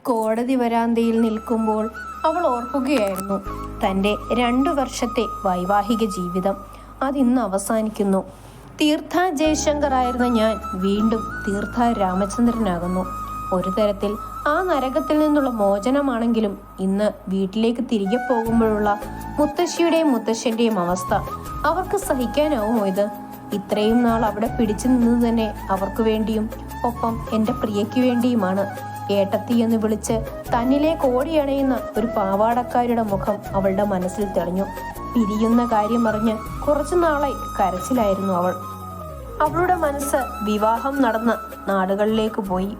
കോടതി വരാന്തയിൽ നിൽക്കുമ്പോൾ അവൾ ഓർക്കുകയായിരുന്നു തൻ്റെ 2 വർഷത്തെ വൈവാഹിക ജീവിതം. അതിന്ന് അവസാനിക്കുന്നു. തീർത്ഥ ജയശങ്കർ ആയിരുന്ന ഞാൻ വീണ്ടും തീർത്ഥ രാമചന്ദ്രനാകുന്നു. ഒരു തരത്തിൽ ആ നരകത്തിൽ നിന്നുള്ള മോചനമാണെങ്കിലും ഇന്ന് വീട്ടിലേക്ക് തിരികെ പോകുമ്പോഴുള്ള മുത്തശ്ശിയുടെയും മുത്തശ്ശൻ്റെയും അവസ്ഥ അവർക്ക് സഹിക്കാനാവുമോ? ഇത് ഇത്രയും നാൾ അവിടെ പിടിച്ചു നിന്നത് തന്നെ അവർക്ക് വേണ്ടിയും ഒപ്പം എൻ്റെ പ്രിയയ്ക്ക് വേണ്ടിയുമാണ്. ഏട്ടത്തി എന്ന് വിളിച്ച് തന്നിലേക്ക് ഓടിയണയുന്ന ഒരു പാവാടക്കാരുടെ മുഖം അവളുടെ മനസ്സിൽ തെളിഞ്ഞു. പിരിയുന്ന കാര്യം അറിഞ്ഞ് കുറച്ചു നാളായി കരച്ചിലായിരുന്നു അവൾ. അവളുടെ മനസ്സ് വിവാഹം നടന്ന നാടുകളിലേക്ക് പോയി.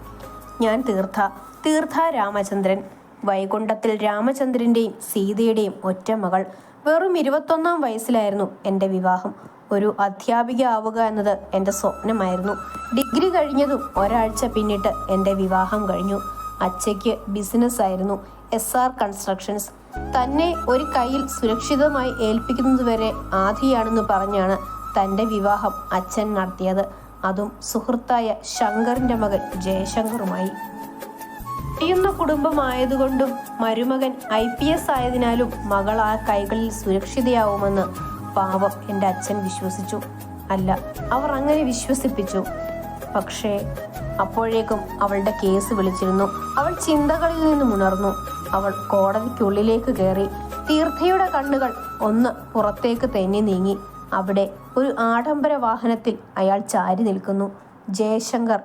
ഞാൻ തീർത്ഥ രാമചന്ദ്രൻ. വൈകുണ്ഠത്തിൽ രാമചന്ദ്രൻ്റെയും സീതയുടെയും ഒറ്റ മകൾ. വെറും 21-ാം വയസ്സിലായിരുന്നു എൻ്റെ വിവാഹം. ഒരു അധ്യാപിക ആവുക എന്നത് എൻ്റെ സ്വപ്നമായിരുന്നു. ഡിഗ്രി കഴിഞ്ഞതും ഒരാഴ്ച പിന്നിട്ട് എൻ്റെ വിവാഹം കഴിഞ്ഞു. അച്ഛയ്ക്ക് ബിസിനസ് ആയിരുന്നു, SR കൺസ്ട്രക്ഷൻസ്. തന്നെ ഒരു കയ്യിൽ സുരക്ഷിതമായി ഏൽപ്പിക്കുന്നതുവരെ ആധിയാണെന്ന് പറഞ്ഞാണ് തൻ്റെ വിവാഹം അച്ഛൻ നടത്തിയത്. അതും സുഹൃത്തായ ശങ്കറിൻ്റെ മകൻ ജയശങ്കറുമായി. കഴിയുന്ന കുടുംബമായതുകൊണ്ടും മരുമകൻ IPS ആയതിനാലും മകൾ ആ കൈകളിൽ സുരക്ഷിതയാവുമെന്ന് പാവം എൻ്റെ അച്ഛൻ വിശ്വസിച്ചു. അല്ല, അവർ അങ്ങനെ വിശ്വസിപ്പിച്ചു. പക്ഷേ അപ്പോഴേക്കും അവളുടെ കേസ് വിളിച്ചിരുന്നു. അവൾ ചിന്തകളിൽ നിന്നും ഉണർന്നു. അവൾ കോടതിക്കുള്ളിലേക്ക് കയറി. തീർത്ഥയുടെ കണ്ണുകൾ ഒന്ന് പുറത്തേക്ക് തെന്നി നീങ്ങി. അവിടെ ഒരു ആഡംബര വാഹനത്തിൽ അയാൾ ചാരി നിൽക്കുന്നു. ജയശങ്കർ,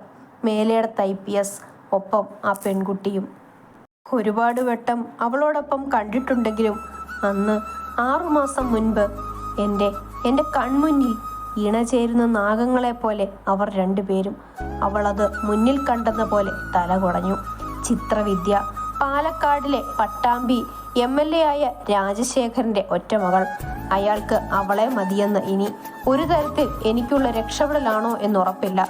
മേലേടത്ത് IPS, ഒപ്പം ആ പെൺകുട്ടിയും. ഒരുപാട് വട്ടം അവളോടൊപ്പം കണ്ടിട്ടുണ്ടെങ്കിലും അന്ന് 6 മാസം മുൻപ് എൻ്റെ കൺമുന്നിൽ ഇണചേരുന്ന നാഗങ്ങളെ പോലെ അവർ രണ്ടുപേരും. അവളത് മുന്നിൽ കണ്ടെന്ന പോലെ തല കുടഞ്ഞു. ചിത്രവിദ്യ, പാലക്കാടിലെ പട്ടാമ്പി MLA ആയ രാജശേഖരൻ്റെ ഒറ്റമകൾ. അയാൾക്ക് അവളെ മതിയെന്ന്. ഇനി ഒരു തരത്തിൽ എനിക്കുള്ള രക്ഷപ്പെടലാണോ എന്നുറപ്പില്ല.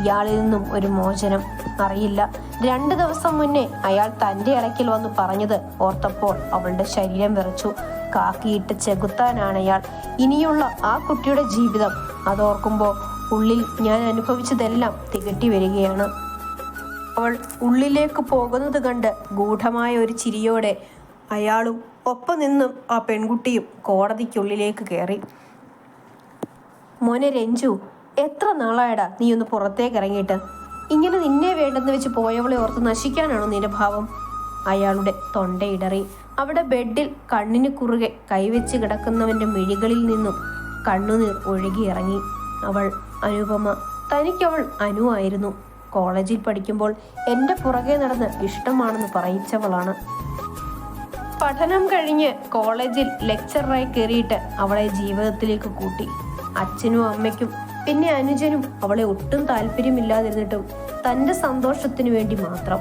ഇയാളിൽ നിന്നും ഒരു മോചനം അറിയില്ല. 2 ദിവസം മുന്നേ അയാൾ തൻ്റെ ഇടയ്ക്കിൽ വന്ന് പറഞ്ഞത് ഓർത്തപ്പോൾ അവളുടെ ശരീരം വിറച്ചു. കാക്കിയിട്ട് ചെകുത്താനാണ് അയാൾ. ഇനിയുള്ള ആ കുട്ടിയുടെ ജീവിതം അതോർക്കുമ്പോൾ ഉള്ളിൽ ഞാൻ അനുഭവിച്ചതെല്ലാം തികട്ടി വരികയാണ്. അവൾ ഉള്ളിലേക്ക് പോകുന്നത് കണ്ട് ഗൂഢമായ ഒരു ചിരിയോടെ അയാളും ഒപ്പം നിന്നും ആ പെൺകുട്ടിയും കോടതിക്കുള്ളിലേക്ക് കയറി. മോനെ രഞ്ജു, എത്ര നാളായടാ നീ ഒന്ന് പുറത്തേക്ക് ഇറങ്ങിയിട്ട്? ഇങ്ങനെ നിന്നെ വേണ്ടെന്ന് വെച്ച് പോയവളെ ഓർത്ത് നശിക്കാനാണോ നിന്റെ ഭാവം? അയാളുടെ തൊണ്ടയിടറി. അവിടെ ബെഡിൽ കണ്ണിന് കുറുകെ കൈവച്ച് കിടക്കുന്നവൻ്റെ മിഴികളിൽ നിന്നും കണ്ണുനീർ ഒഴുകിയിറങ്ങി. അവൾ അനുപമ. തനിക്കവൾ അനുവായിരുന്നു. കോളേജിൽ പഠിക്കുമ്പോൾ എൻ്റെ പുറകെ നടന്ന് ഇഷ്ടമാണെന്ന് പറയിച്ചവളാണ്. പഠനം കഴിഞ്ഞ് കോളേജിൽ ലെക്ചറായി കയറിയിട്ട് അവളെ ജീവിതത്തിലേക്ക് കൂട്ടി. അച്ഛനും അമ്മയ്ക്കും പിന്നെ അനുജനും അവളെ ഒട്ടും താല്പര്യമില്ലാതിരുന്നിട്ടും തൻ്റെ സന്തോഷത്തിനു വേണ്ടി മാത്രം.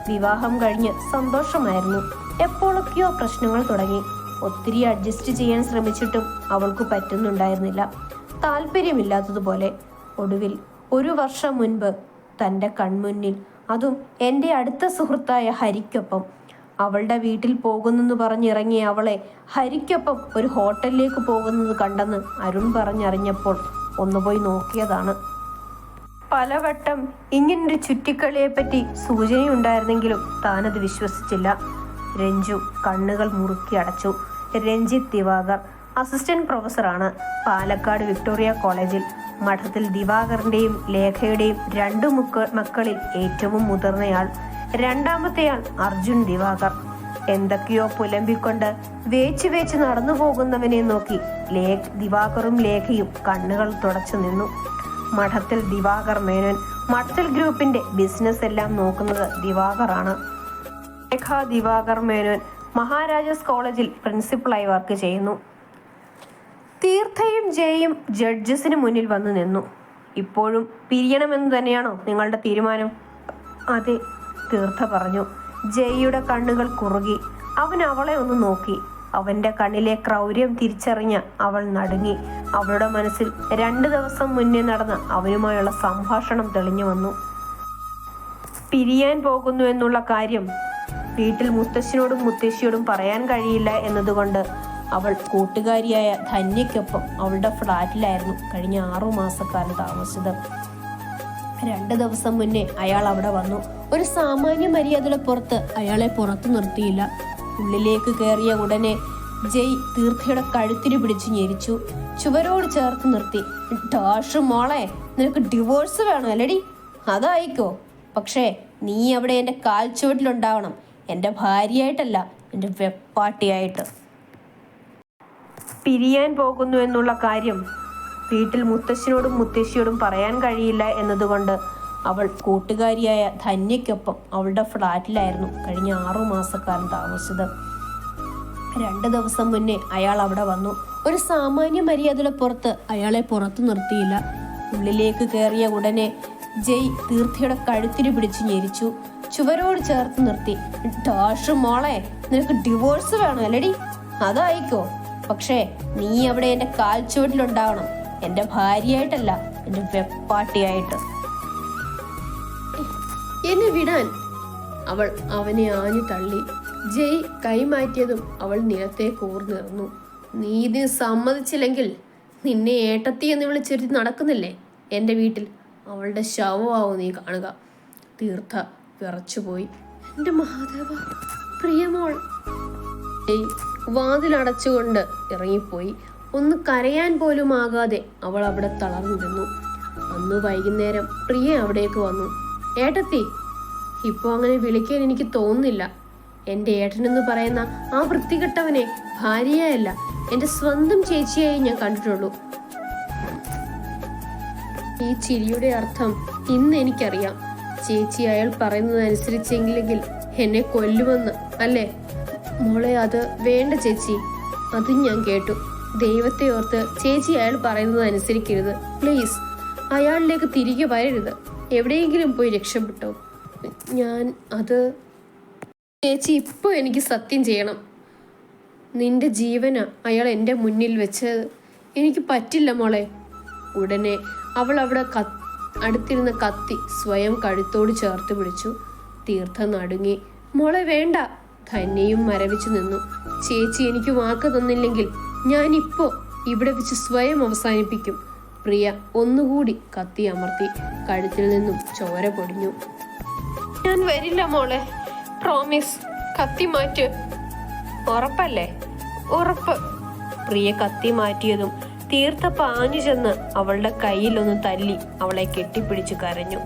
വിവാഹം കഴിഞ്ഞ് സന്തോഷമായിരുന്നു. എപ്പോഴൊക്കെയോ പ്രശ്നങ്ങൾ തുടങ്ങി. ഒത്തിരി അഡ്ജസ്റ്റ് ചെയ്യാൻ ശ്രമിച്ചിട്ടും അവൾക്ക് പറ്റുന്നുണ്ടായിരുന്നില്ല, താല്പര്യമില്ലാത്തതുപോലെ. ഒടുവിൽ 1 വർഷം മുൻപ് തൻ്റെ കൺമുന്നിൽ, അതും എൻ്റെ അടുത്ത സുഹൃത്തായ ഹരിക്കൊപ്പം, അവളുടെ വീട്ടിൽ പോകുന്നെന്ന് പറഞ്ഞിറങ്ങിയ അവളെ ഹരിക്കൊപ്പം ഒരു ഹോട്ടലിലേക്ക് പോകുന്നത് കണ്ടെന്ന് അരുൺ പറഞ്ഞറിഞ്ഞപ്പോൾ ഒന്നുപോയി നോക്കിയതാണ്. പലവട്ടം ഇങ്ങനൊരു ചുറ്റിക്കളിയെപ്പറ്റി സൂചനയുണ്ടായിരുന്നെങ്കിലും താനത് വിശ്വസിച്ചില്ല. രഞ്ജു കണ്ണുകൾ മുറുക്കി അടച്ചു. രഞ്ജിത്ത് ദിവാകർ അസിസ്റ്റന്റ് പ്രൊഫസറാണ് പാലക്കാട് വിക്ടോറിയ കോളേജിൽ. മഠത്തിൽ ദിവാകറിൻ്റെയും ലേഖയുടെയും 2 മക്കളിൽ ഏറ്റവും മുതിർന്നയാൾ. രണ്ടാമത്തെയാൾ അർജുൻ ദിവാകർ. എന്തൊക്കെയോ പുലമ്പിക്കൊണ്ട് വേച്ച് നടന്നു പോകുന്നവനെ നോക്കി ദിവാകറും ലേഖയും കണ്ണുകൾ തുടച്ചു നിന്നു. മഠത്തിൽ ദിവാകർ മേനോൻ. മഠത്തിൽ ഗ്രൂപ്പിന്റെ ബിസിനസ് എല്ലാം നോക്കുന്നത് ദിവാകറാണ്. ലേഖ ദിവാകർ മേനോൻ മഹാരാജാസ് കോളേജിൽ പ്രിൻസിപ്പളായി വർക്ക് ചെയ്യുന്നു. തീർത്ഥയും ജയയും ജഡ്ജസിന് മുന്നിൽ വന്നു നിന്നു. ഇപ്പോഴും പിരിയണമെന്ന് തന്നെയാണോ നിങ്ങളുടെ തീരുമാനം? അതെ, തീർത്ഥ പറഞ്ഞു. ജയയുടെ കണ്ണുകൾ കുറുകി. അവൻ അവളെ ഒന്ന് നോക്കി. അവൻ്റെ കണ്ണിലെ ക്രൗര്യം തിരിച്ചറിഞ്ഞ അവൾ നടുങ്ങി. അവളുടെ മനസ്സിൽ 2 ദിവസം മുന്നേ നടന്ന അവനുമായുള്ള സംഭാഷണം തെളിഞ്ഞു വന്നു. പിരിയാൻ പോകുന്നു എന്നുള്ള കാര്യം വീട്ടിൽ മുത്തശ്ശനോടും മുത്തശ്ശിയോടും പറയാൻ കഴിയില്ല എന്നതുകൊണ്ട് അവൾ കൂട്ടുകാരിയായ ധന്യയ്ക്കൊപ്പം അവളുടെ ഫ്ലാറ്റിലായിരുന്നു കഴിഞ്ഞ 6 മാസക്കാലം താമസിച്ചത്. 2 ദിവസം മുന്നേ അയാൾ അവിടെ വന്നു. ഒരു സാമാന്യ മര്യാദയുടെ പുറത്ത് അയാളെ പുറത്തു നിർത്തിയില്ല. ഉള്ളിലേക്ക് കയറിയ ഉടനെ ജയ് തീർത്ഥയുടെ കഴുത്തിന് പിടിച്ചു ഞെരിച്ചു. ചുവരോട് ചേർത്ത് നിർത്തി. ഡാഷ് മോളെ, നിനക്ക് ഡിവോഴ്സ് വേണം അല്ലടി? അതായിക്കോ. പക്ഷേ നീ അവിടെ എൻ്റെ കാൽച്ചുവട്ടിലുണ്ടാവണം. എൻ്റെ ഭാര്യയായിട്ടല്ല, എൻ്റെ വെപ്പാട്ടിയായിട്ട്. പിരിയാൻ പോകുന്നു എന്നുള്ള കാര്യം വീട്ടിൽ മുത്തശ്ശനോടും മുത്തശ്ശിയോടും പറയാൻ കഴിയില്ല എന്നതുകൊണ്ട് അവൾ കൂട്ടുകാരിയായ ധന്യയ്ക്കൊപ്പം അവളുടെ ഫ്ലാറ്റിലായിരുന്നു കഴിഞ്ഞ 6 മാസക്കാലം താമസിച്ചത്. 2 ദിവസം മുന്നേ അയാൾ അവിടെ വന്നു. ഒരു സാമാന്യ മര്യാദയുടെ പുറത്ത് അയാളെ പുറത്തു നിർത്തിയില്ല. ഉള്ളിലേക്ക് കയറിയ ഉടനെ ജയ് തീർത്ഥയുടെ കഴുത്തിന് പിടിച്ചു ഞെരിച്ചു. ചുവരോട് ചേർത്ത് നിർത്തി. ഡാഷ് മോളെ, നിനക്ക് ഡിവോഴ്സ് വേണം അല്ലടി? അതായിക്കോ. പക്ഷേ നീ അവിടെ എൻ്റെ കാൽച്ചുവട്ടിലുണ്ടാവണം. എൻ്റെ ഭാര്യയായിട്ടല്ല, എൻ്റെ വെപ്പാട്ടിയായിട്ട്. എന്നെ വിടാൻ അവൾ അവനെ ആഞ്ഞു തള്ളി. ജയ് കൈമാറ്റിയതും അവൾ നിലത്തെ കൂർന്നിറന്നു. നീ ഇതിന് സമ്മതിച്ചില്ലെങ്കിൽ നിന്നെ ഏട്ടത്തി എന്ന് വിളിച്ചിട്ട് നടക്കുന്നില്ലേ എൻ്റെ വീട്ടിൽ, അവളുടെ ശവമാവും നീ കാണുക. തീർത്ഥ വിറച്ചുപോയി. എൻ്റെ മഹാദേവ, പ്രിയമോൾ. ജയ് വാതിലടച്ചുകൊണ്ട് ഇറങ്ങിപ്പോയി. ഒന്ന് കരയാൻ പോലും ആകാതെ അവൾ അവിടെ തളർന്നിരുന്നു. അന്ന് വൈകുന്നേരം പ്രിയ അവിടേക്ക് വന്നു. ഏട്ടത്തി, ഇപ്പോൾ അങ്ങനെ വിളിക്കാൻ എനിക്ക് തോന്നുന്നില്ല. എൻ്റെ ഏട്ടനെന്ന് പറയുന്ന ആ വൃത്തികെട്ടവനെ ഭാര്യയല്ല, എൻ്റെ സ്വന്തം ചേച്ചിയായി ഞാൻ കണ്ടിട്ടുള്ളൂ. ഈ ചിരിയുടെ അർത്ഥം ഇന്ന് എനിക്കറിയാം. ചേച്ചി അയാൾ പറയുന്നതനുസരിച്ചെങ്കിലെങ്കിൽ എന്നെ കൊല്ലുമെന്ന് അല്ലേ? മോളെ, അത് വേണ്ട ചേച്ചി. അതും ഞാൻ കേട്ടു. ദൈവത്തെ ഓർത്ത് ചേച്ചി അയാൾ പറയുന്നത് അനുസരിക്കരുത് പ്ലീസ്. അയാളിലേക്ക് തിരികെ വരരുത്. എവിടെയെങ്കിലും പോയി രക്ഷപ്പെട്ടോ. ചേച്ചി ഇപ്പോൾ എനിക്ക് സത്യം ചെയ്യണം. നിന്റെ ജീവന അയാൾ എൻ്റെ മുന്നിൽ വെച്ചത്. എനിക്ക് പറ്റില്ല മോളെ. ഉടനെ അവൾ അവിടെ അടുത്തിരുന്ന കത്തി സ്വയം കഴുത്തോട് ചേർത്ത് പിടിച്ചു. തീർത്ഥ നടുങ്ങി. മോളെ വേണ്ട. ധന്യയും മരവിച്ചു നിന്നു. ചേച്ചി എനിക്ക് വാക്ക് തന്നില്ലെങ്കിൽ ഞാനിപ്പോ ഇവിടെ വെച്ച് സ്വയം അവസാനിപ്പിക്കും. പ്രിയ ഒന്നുകൂടി കത്തി അമർത്തി. കഴുത്തിൽ നിന്നും ചോര പൊടിഞ്ഞു. ഞാൻ വരില്ല മോളെ, പ്രോമിസ്. കത്തി മാറ്റ്. ഉറപ്പല്ലേ? ഉറപ്പ്. പ്രിയ കത്തി മാറ്റിയതും തീർത്ഥ പാഞ്ഞു ചെന്ന് അവളുടെ കയ്യിൽ ഒന്ന് തല്ലി അവളെ കെട്ടിപ്പിടിച്ചു കരഞ്ഞു.